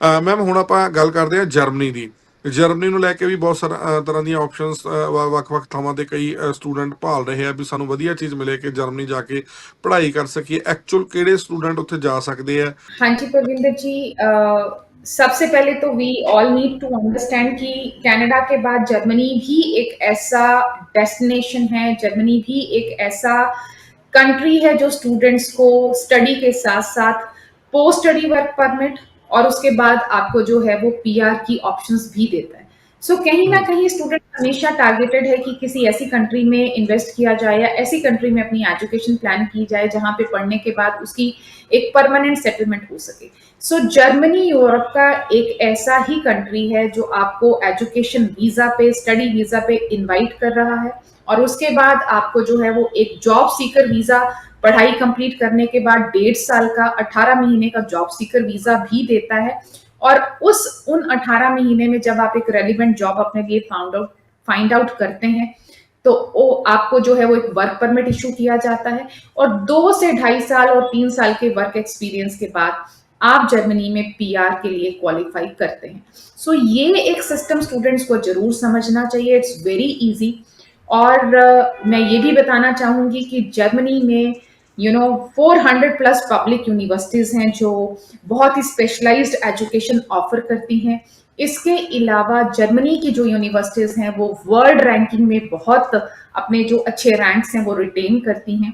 Ma'am ਹੁਣ ਆਪਾਂ ਗੱਲ ਕਰਦੇ ਹਾਂ ਜਰਮਨੀ ਦੀ। ਜਰਮਨੀ ਨੂੰ ਲੈ ਕੇ ਵੀ ਬਹੁਤ ਸਾਰਾ ਤਰ੍ਹਾਂ ਦੀਆਂ ਆਪਸ਼ਨਸ ਵੱਖ-ਵੱਖ ਥਾਵਾਂ ਤੇ ਕਈ ਸਟੂਡੈਂਟ ਭਾਲ ਰਹੇ ਆ ਵੀ ਸਾਨੂੰ ਵਧੀਆ ਚੀਜ਼ ਮਿਲੇ ਕਿ ਜਰਮਨੀ ਜਾ ਕੇ ਪੜ੍ਹਾਈ ਕਰ ਸਕੀਏ। ਐਕਚੁਅਲ ਕਿਹੜੇ स्टूडेंट ਉੱਥੇ जा सकते हैं? हाँ जी परविंदर जी, सबसे पहले तो we all need to understand कि कनाडा के बाद जर्मनी भी एक ऐसा डेस्टिनेशन है, जर्मनी भी एक ऐसा कंट्री है जो स्टूडेंट्स को स्टडी के साथ साथ पोस्ट स्टडी वर्क परमिट और उसके बाद आपको जो है वो पीआर की ऑप्शंस भी देता है। सो कहीं ना हम्म, कहीं स्टूडेंट हमेशा टारगेटेड है कि किसी ऐसी कंट्री में इन्वेस्ट किया जाए या ऐसी कंट्री में अपनी एजुकेशन प्लान की जाए जहां पे पढ़ने के बाद उसकी एक परमानेंट सेटलमेंट हो सके। सो जर्मनी यूरोप का एक ऐसा ही कंट्री है जो आपको एजुकेशन वीजा पे, स्टडी वीजा पे इनवाइट कर रहा है और उसके बाद आपको जो है वो एक जॉब सीकर वीजा, पढ़ाई कंप्लीट करने के बाद 1.5 साल का 18 महीने का जॉब सीकर वीजा भी देता है। और उन 18 महीने में जब आप एक रेलिवेंट जॉब अपने लिए फाइंड आउट करते हैं तो वो आपको जो है वो एक वर्क परमिट इशू किया जाता है और 2 से 2.5 साल और 3 साल के वर्क एक्सपीरियंस के बाद आप जर्मनी में पीआर के लिए क्वालिफाई करते हैं। सो ये एक सिस्टम स्टूडेंट्स को जरूर समझना चाहिए, इट्स वेरी इजी। और मैं ये भी बताना चाहूंगी कि जर्मनी में 400 प्लस पब्लिक यूनिवर्सिटीज हैं जो बहुत ही स्पेशलाइज्ड एजुकेशन ऑफर करती हैं। इसके अलावा जर्मनी की जो यूनिवर्सिटीज हैं वो वर्ल्ड रैंकिंग में बहुत अपने जो अच्छे रैंक्स हैं वो रिटेन करती हैं।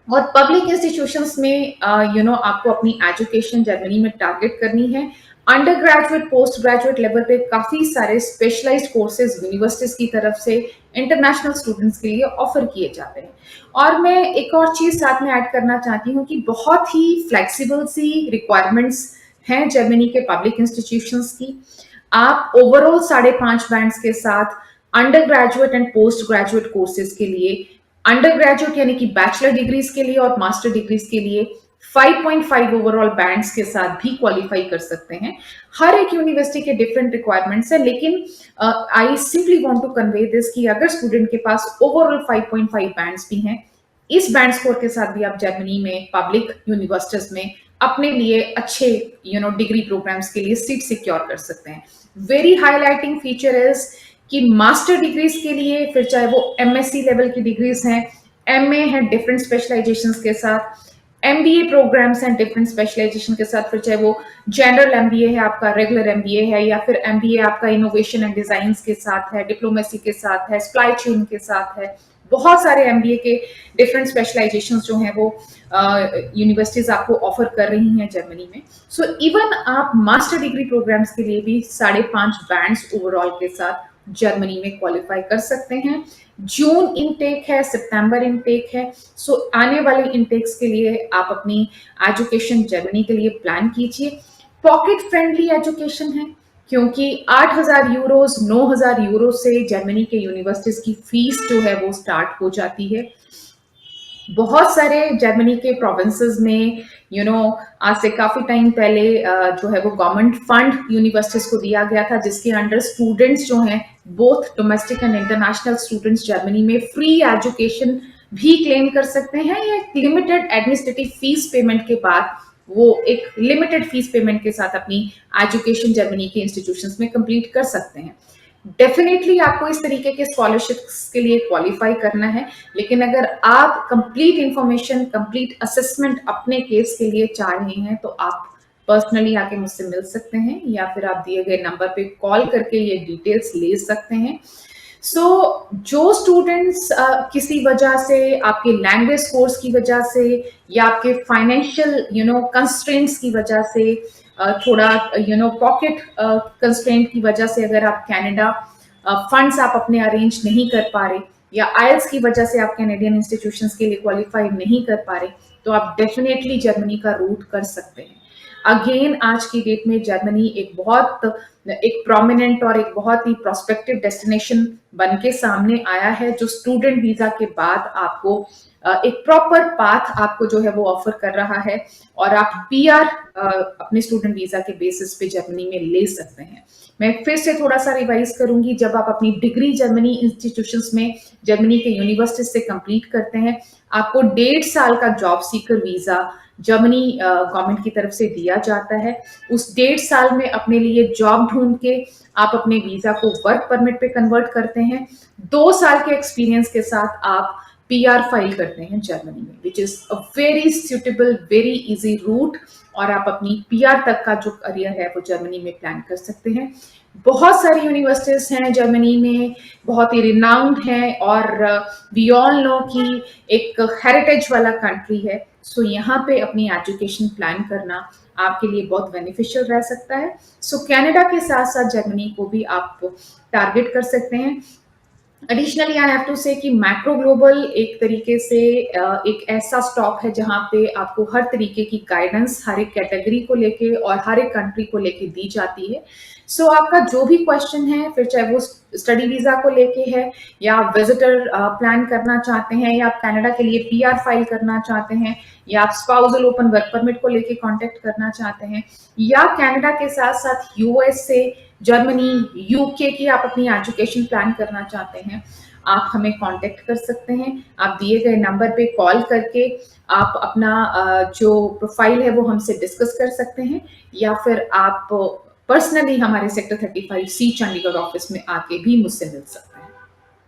और पब्लिक इंस्टीट्यूशंस में आपको अपनी एजुकेशन जर्मनी में टारगेट करनी है। Under graduate, post graduate level पे काफी सारे स्पेशलाइज्ड कोर्सेज यूनिवर्सिटीज की तरफ से इंटरनेशनल स्टूडेंट्स के लिए ऑफर किए जाते हैं। और मैं एक और चीज साथ में ऐड करना चाहती हूँ कि बहुत ही फ्लेक्सिबल सी रिक्वायरमेंट्स हैं जर्मनी के पब्लिक इंस्टीट्यूशंस की। आप ओवरऑल 5.5 बैंड्स के साथ under graduate and post graduate courses के लिए, अंडर ग्रेजुएट यानी कि बैचलर डिग्रीज के लिए और मास्टर डिग्रीज के लिए 5.5 ओवरऑल बैंड्स के साथ भी क्वालिफाई कर सकते हैं। हर एक यूनिवर्सिटी के डिफरेंट रिक्वायरमेंट्स है, लेकिन I simply want to convey this कि अगर स्टूडेंट के पास ओवरऑल 5.5 बैंड्स भी हैं, इस बैंड स्कोर के साथ भी आप जर्मनी में पब्लिक यूनिवर्सिटीज में अपने लिए अच्छे डिग्री प्रोग्राम्स के लिए सीट सिक्योर कर सकते हैं। वेरी हाईलाइटिंग फीचर इज कि मास्टर डिग्रीज के लिए, फिर चाहे वो एमएससी लेवल की डिग्रीज हैं, एमए है डिफरेंट स्पेशलाइजेशंस के साथ, एमबीए प्रोग्राम्स हैं डिफरेंट स्पेशलाइजेशन के साथ, फिर चाहे वो जनरल एमबीए है, आपका रेगुलर एमबीए है, या फिर एमबीए आपका इनोवेशन एंड डिजाइन के साथ है, डिप्लोमेसी के साथ है, सप्लाई चेन के साथ है। बहुत सारे एमबीए के डिफरेंट स्पेशलाइजेशन जो हैं वो यूनिवर्सिटीज आपको ऑफर कर रही हैं जर्मनी में। सो इवन आप मास्टर डिग्री प्रोग्राम्स के लिए भी 5.5 बैंड्स ओवरऑल के साथ जर्मनी में क्वालिफाई कर सकते हैं। जून इनटेक है, सितंबर इनटेक है। सो आने वाले इनटेक्स के लिए आप अपनी एजुकेशन जर्मनी के लिए प्लान कीजिए। पॉकेट फ्रेंडली एजुकेशन है क्योंकि 8,000 यूरोज, 9,000 यूरो से जर्मनी के यूनिवर्सिटीज की फीस जो है वो स्टार्ट हो जाती है। बहुत सारे जर्मनी के प्रोविंसेस में आज से काफी टाइम पहले जो है वो गवर्नमेंट फंड यूनिवर्सिटीज को दिया गया था, जिसके अंडर स्टूडेंट्स जो हैं both domestic and international students Germany में फ्री एजुकेशन भी क्लेम कर सकते हैं। या लिमिटेड एडमिनिस्ट्रेटिव फीस पेमेंट के बाद वो एक लिमिटेड फीस पेमेंट के साथ अपनी एजुकेशन जर्मनी के इंस्टीट्यूशंस में कंप्लीट कर सकते हैं। डेफिनेटली आपको इस तरीके के स्कॉलरशिप्स के लिए क्वालिफाई करना है, लेकिन अगर आप कंप्लीट इंफॉर्मेशन, कंप्लीट असेसमेंट अपने केस के लिए चाह रहे हैं तो आप पर्सनली आके मुझसे मिल सकते हैं या फिर आप दिए गए नंबर पे कॉल करके ये डिटेल्स ले सकते हैं। जो स्टूडेंट्स किसी वजह से, आपके लैंग्वेज कोर्स की वजह से या आपके फाइनेंशियल कंस्ट्रेंट्स की वजह से, थोड़ा पॉकेट कंस्ट्रेंट की वजह से अगर आप कनाडा फंड्स आप अपने अरेंज नहीं कर पा रहे या आइल्स की वजह से आप कैनेडियन इंस्टीट्यूशंस के लिए क्वालिफाई नहीं कर पा रहे, तो आप डेफिनेटली जर्मनी का रूट कर सकते हैं। अगेन आज की डेट में जर्मनी एक बहुत एक प्रोमिनेंट और एक बहुत ही प्रोस्पेक्टिव डेस्टिनेशन बन के सामने आया है, जो स्टूडेंट वीजा के बाद आपको एक प्रॉपर पाथ आपको जो है वो ऑफर कर रहा है, और आप पीआर अपने स्टूडेंट वीजा के बेसिस पे जर्मनी में ले सकते हैं। मैं फिर से थोड़ा सा रिवाइज करूंगी, जब आप अपनी डिग्री जर्मनी इंस्टीट्यूशंस में, जर्मनी के यूनिवर्सिटी से कंप्लीट करते हैं, आपको 1.5 साल का job seeker visa Germany government की तरफ से दिया जाता है। उस 1.5 साल में अपने लिए जॉब ढूंढ के आप अपने वीजा को वर्क परमिट पे कन्वर्ट करते हैं। 2 साल के एक्सपीरियंस के साथ आप पीआर फाइल करते हैं जर्मनी में, which is a very suitable, very easy route, और आप अपनी पीआर तक का जो करियर है वो जर्मनी में प्लान कर सकते हैं। बहुत सारी यूनिवर्सिटीज हैं जर्मनी में, बहुत ही रिनाउंड हैं, और वी ऑल नो कि एक हेरिटेज वाला कंट्री है, सो यहाँ पे अपनी एजुकेशन प्लान करना आपके लिए बहुत बेनिफिशियल रह सकता है। सो कनाडा के साथ साथ जर्मनी को भी आप टारगेट कर सकते हैं। एडिशनली आई हैव टू से कि मैक्रो ग्लोबल एक तरीके से एक ऐसा स्टॉप है जहां पे आपको हर तरीके की गाइडेंस हर एक कैटेगरी को लेके और हर एक कंट्री को लेके दी जाती है। सो आपका जो भी क्वेश्चन है, फिर चाहे वो स्टडी वीजा को लेके है, या आप विजिटर प्लान करना चाहते हैं, या आप कनाडा के लिए पीआर फाइल करना चाहते हैं, या आप स्पाउसल ओपन वर्क परमिट को लेके कांटेक्ट करना चाहते हैं, या कनाडा के साथ साथ यूएस से, जर्मनी, यूके की आप अपनी एजुकेशन प्लान करना चाहते हैं, आप हमें कांटेक्ट कर सकते हैं। आप दिए गए नंबर पे कॉल करके आप अपना जो प्रोफाइल है वो हमसे डिस्कस कर सकते हैं, या फिर आप पर्सनली हमारे सेक्टर 35 सी चंडीगढ़ ऑफिस में आके भी मुझसे मिल सकते हैं।